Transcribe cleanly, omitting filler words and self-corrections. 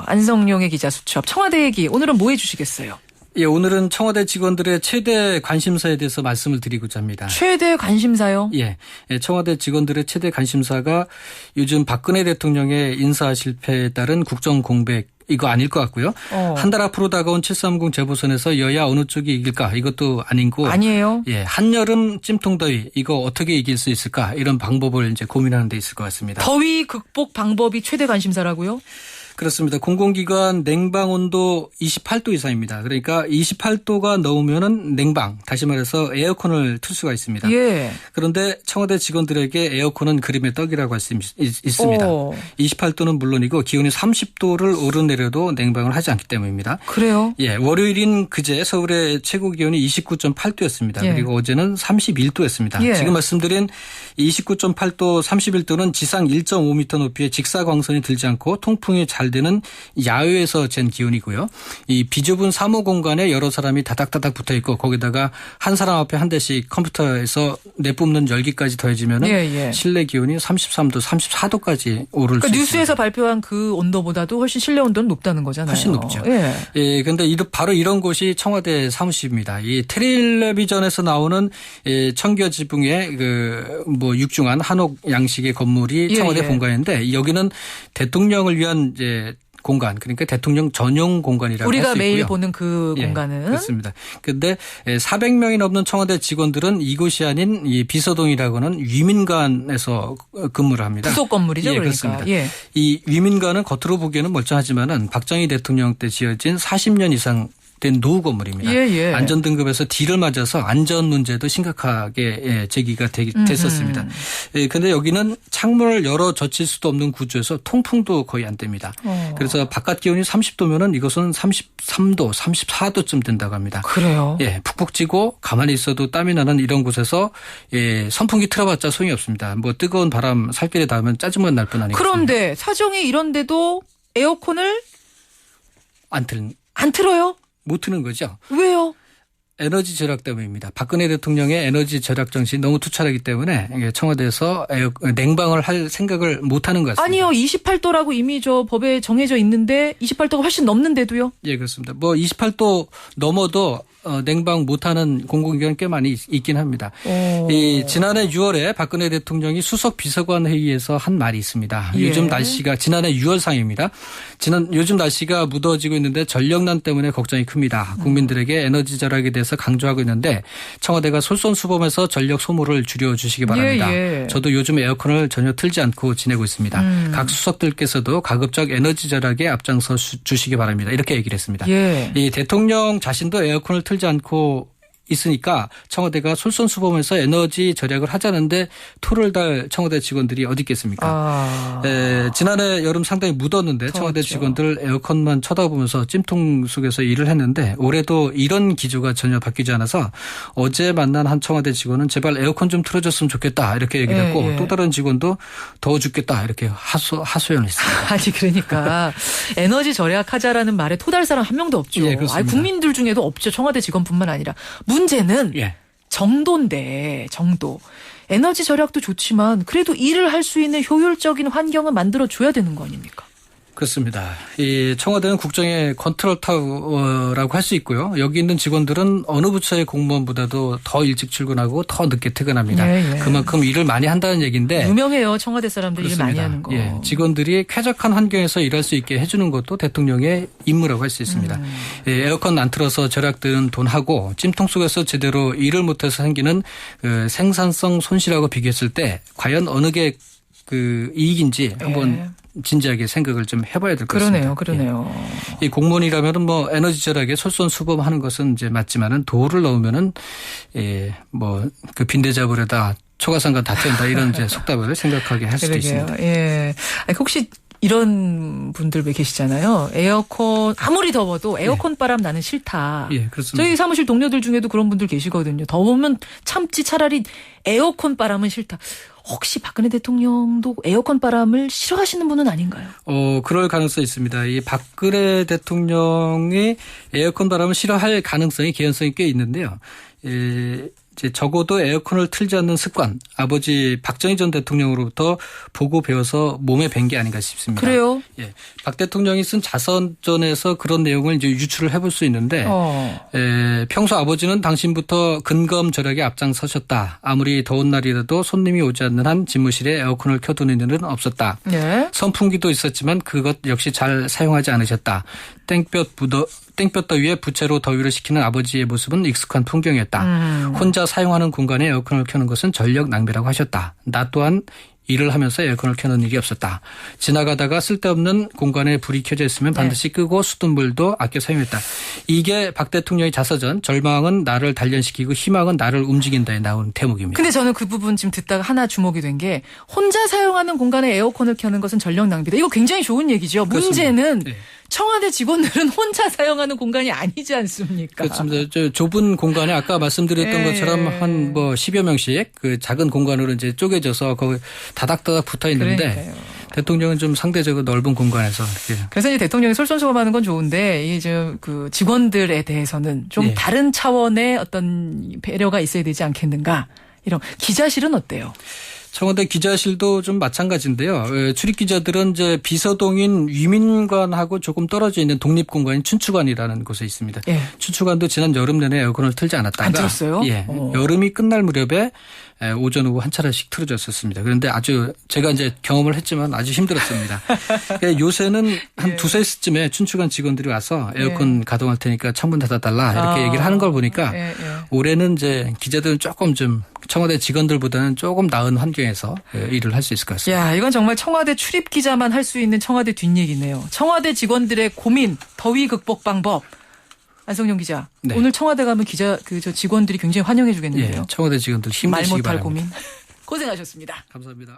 안성용의 기자 수첩 청와대 얘기 오늘은 뭐 해주시겠어요? 예, 오늘은 청와대 직원들의 최대 관심사에 대해서 말씀을 드리고자 합니다. 최대 관심사요? 예, 청와대 직원들의 최대 관심사가 요즘 박근혜 대통령의 인사 실패에 따른 국정 공백 이거 아닐 것 같고요. 한 달 앞으로 다가온 730 재보선에서 여야 어느 쪽이 이길까 이것도 아니고 아니에요. 예, 한여름 찜통더위 이거 어떻게 이길 수 있을까 이런 방법을 이제 고민하는 데 있을 것 같습니다. 더위 극복 방법이 최대 관심사라고요? 그렇습니다. 공공기관 냉방 온도 28도 이상입니다. 그러니까 28도가 넘으면은 냉방, 다시 말해서 에어컨을 틀 수가 있습니다. 예. 그런데 청와대 직원들에게 에어컨은 그림의 떡이라고 할 수 있습니다. 28도는 물론이고 기온이 30도를 오르내려도 냉방을 하지 않기 때문입니다. 그래요? 예, 월요일인 그제 서울의 최고 기온이 29.8도였습니다. 예. 그리고 어제는 31도였습니다. 예. 지금 말씀드린 29.8도, 31도는 지상 1.5m 높이의 직사광선이 들지 않고 통풍이 잘 되는 야외에서 잰 기온이고요. 이 비좁은 사무 공간에 여러 사람이 다닥다닥 붙어 있고 거기다가 한 사람 앞에 한 대씩 컴퓨터에서 내뿜는 열기까지 더해지면 실내 기온이 33도, 34도까지 오를 수 있습니다. 뉴스에서 발표한 그 온도보다도 훨씬 실내 온도는 높다는 거잖아요. 훨씬 높죠. 예, 그런데 바로 이런 곳이 청와대 사무실입니다. 이 텔레비전에서 나오는 청겨 지붕의 육중한 한옥 양식의 건물이 청와대 본관인데 여기는 대통령을 위한 이제 공간, 그러니까 대통령 전용 공간이라고 할 수 있고요. 우리가 매일 보는 그 공간은. 그렇습니다. 그런데 400명이 넘는 청와대 직원들은 이곳이 아닌 이 비서동이라고는 위민관에서 근무를 합니다. 부속 건물이죠. 그러니까. 그렇습니다. 예. 이 위민관은 겉으로 보기에는 멀쩡하지만은 박정희 대통령 때 지어진 40년 이상 된 노후 건물입니다. 안전등급에서 D를 맞아서 안전 문제도 심각하게 제기가 됐었습니다. 그런데 여기는 창문을 열어 젖힐 수도 없는 구조에서 통풍도 거의 안 됩니다. 그래서 바깥 기온이 30도면은 이것은 33도, 34도쯤 된다고 합니다. 그래요? 예, 푹푹 찌고 가만히 있어도 땀이 나는 이런 곳에서 선풍기 틀어봤자 소용이 없습니다. 뭐 뜨거운 바람 살결에 닿으면 짜증만 날 뿐 아니겠습니까? 그런데 사정이 이런데도 에어컨을 안 틀어요? 못 트는 거죠. 왜요? 에너지 절약 때문입니다. 박근혜 대통령의 에너지 절약 정신이 너무 투철하기 때문에 청와대에서 냉방을 할 생각을 못하는 것 같습니다. 아니요. 28도라고 이미 법에 정해져 있는데 28도가 훨씬 넘는데도요? 예, 그렇습니다. 28도 넘어도 냉방 못하는 공공기관 꽤 많이 있긴 합니다. 지난해 6월에 박근혜 대통령이 수석 비서관 회의에서 한 말이 있습니다. 요즘 날씨가 지난해 6월상입니다. 요즘 날씨가 무더워지고 있는데 전력난 때문에 걱정이 큽니다. 국민들에게 에너지 절약에 대해서 강조하고 있는데 청와대가 솔선수범해서 전력 소모를 줄여주시기 바랍니다. 저도 요즘 에어컨을 전혀 틀지 않고 지내고 있습니다. 각 수석들께서도 가급적 에너지 절약에 앞장서 주시기 바랍니다. 이렇게 얘기를 했습니다. 이 대통령 자신도 에어컨을 틀지 않고 있으니까 청와대가 솔선수범해서 에너지 절약을 하자는데 토를 달 청와대 직원들이 어디 있겠습니까? 지난해 여름 상당히 묻었는데 청와대 직원들 에어컨만 쳐다보면서 찜통 속에서 일을 했는데 올해도 이런 기조가 전혀 바뀌지 않아서 어제 만난 한 청와대 직원은 제발 에어컨 좀 틀어줬으면 좋겠다 이렇게 얘기를 했고 또 다른 직원도 더워 죽겠다 이렇게 하소연을 했습니다. 아니 그러니까 에너지 절약하자라는 말에 토달 사람 한 명도 없죠. 국민들 중에도 없죠. 청와대 직원뿐만 아니라. 문제는 정도인데 정도. 에너지 절약도 좋지만 그래도 일을 할 수 있는 효율적인 환경을 만들어줘야 되는 거 아닙니까? 그렇습니다. 이 청와대는 국정의 컨트롤 타워라고 할 수 있고요. 여기 있는 직원들은 어느 부처의 공무원보다도 더 일찍 출근하고 더 늦게 퇴근합니다. 그만큼 일을 많이 한다는 얘기인데. 유명해요. 청와대 사람들 일 많이 하는 거. 직원들이 쾌적한 환경에서 일할 수 있게 해주는 것도 대통령의 임무라고 할 수 있습니다. 에어컨 안 틀어서 절약드는 돈하고 찜통 속에서 제대로 일을 못해서 생기는 그 생산성 손실하고 비교했을 때 과연 어느 게 그 이익인지 한번 진지하게 생각을 좀 해봐야 될 것 같습니다. 그러네요. 이 공무원이라면은 에너지 절약에 솔선수범하는 것은 이제 맞지만은 도를 넣으면은 그 빈대잡으려다 초가상간 다툰다 이런 이제 속담을 생각하게 할 수도 있습니다. 혹시 이런 분들 왜 계시잖아요. 에어컨 아무리 더워도 에어컨 바람 나는 싫다. 그렇습니다. 저희 사무실 동료들 중에도 그런 분들 계시거든요. 더우면 참지 차라리 에어컨 바람은 싫다. 혹시 박근혜 대통령도 에어컨 바람을 싫어하시는 분은 아닌가요? 그럴 가능성이 있습니다. 이 박근혜 대통령이 에어컨 바람을 싫어할 가능성이 개연성이 꽤 있는데요. 이제 적어도 에어컨을 틀지 않는 습관, 아버지 박정희 전 대통령으로부터 보고 배워서 몸에 밴 게 아닌가 싶습니다. 그래요? 예, 박 대통령이 쓴 자서전에서 그런 내용을 이제 유출을 해볼 수 있는데, 평소 아버지는 당신부터 근검 절약에 앞장서셨다. 아무리 더운 날이라도 손님이 오지 않는 한 집무실에 에어컨을 켜두는 일은 없었다. 네. 선풍기도 있었지만 그것 역시 잘 사용하지 않으셨다. 땡볕 더위에 부채로 더위를 식히는 아버지의 모습은 익숙한 풍경이었다. 혼자 사용하는 공간에 에어컨을 켜는 것은 전력 낭비라고 하셨다. 나 또한 일을 하면서 에어컨을 켜는 일이 없었다. 지나가다가 쓸데없는 공간에 불이 켜져 있으면 반드시 끄고 수돗물도 아껴 사용했다. 이게 박 대통령의 자서전 절망은 나를 단련시키고 희망은 나를 움직인다에 나온 대목입니다. 근데 저는 그 부분 지금 듣다가 하나 주목이 된 게 혼자 사용하는 공간에 에어컨을 켜는 것은 전력 낭비다. 이거 굉장히 좋은 얘기죠. 그렇습니다. 문제는 네. 청와대 직원들은 혼자 사용하는 공간이 아니지 않습니까? 그렇습니다. 저 좁은 공간에 아까 말씀드렸던 네. 것처럼 한 뭐 10여 명씩 그 작은 공간으로 이제 쪼개져서 거기 다닥다닥 붙어 있는데 그러니까요. 대통령은 좀 상대적으로 넓은 공간에서 이렇게. 그래서 이제 대통령이 솔선수범하는 건 좋은데 이제 그 직원들에 대해서는 좀 예. 다른 차원의 어떤 배려가 있어야 되지 않겠는가? 이런 기자실은 어때요? 청와대 기자실도 좀 마찬가지인데요. 출입 기자들은 이제 비서동인 위민관하고 조금 떨어져 있는 독립공간인 춘추관이라는 곳에 있습니다. 예. 춘추관도 지난 여름 내내 에어컨을 틀지 않았다가 안 틀었어요? 예, 여름이 끝날 무렵에 오전 오후 한 차례씩 틀어졌었습니다. 그런데 아주 제가 이제 경험을 했지만 아주 힘들었습니다. 요새는 한 두세 시쯤에 춘추관 직원들이 와서 에어컨 가동할 테니까 창문 닫아달라 이렇게 얘기를 하는 걸 보니까 올해는 이제 기자들은 조금 좀 청와대 직원들보다는 조금 나은 환경에서 일을 할 수 있을 것 같습니다. 야, 이건 정말 청와대 출입 기자만 할 수 있는 청와대 뒷얘기네요. 청와대 직원들의 고민, 더위 극복 방법. 안성용 기자, 네. 오늘 청와대 가면 저 직원들이 굉장히 환영해 주겠는데요. 예, 청와대 직원들 말 힘내시기 못할 바랍니다. 고민. 고생하셨습니다. 감사합니다.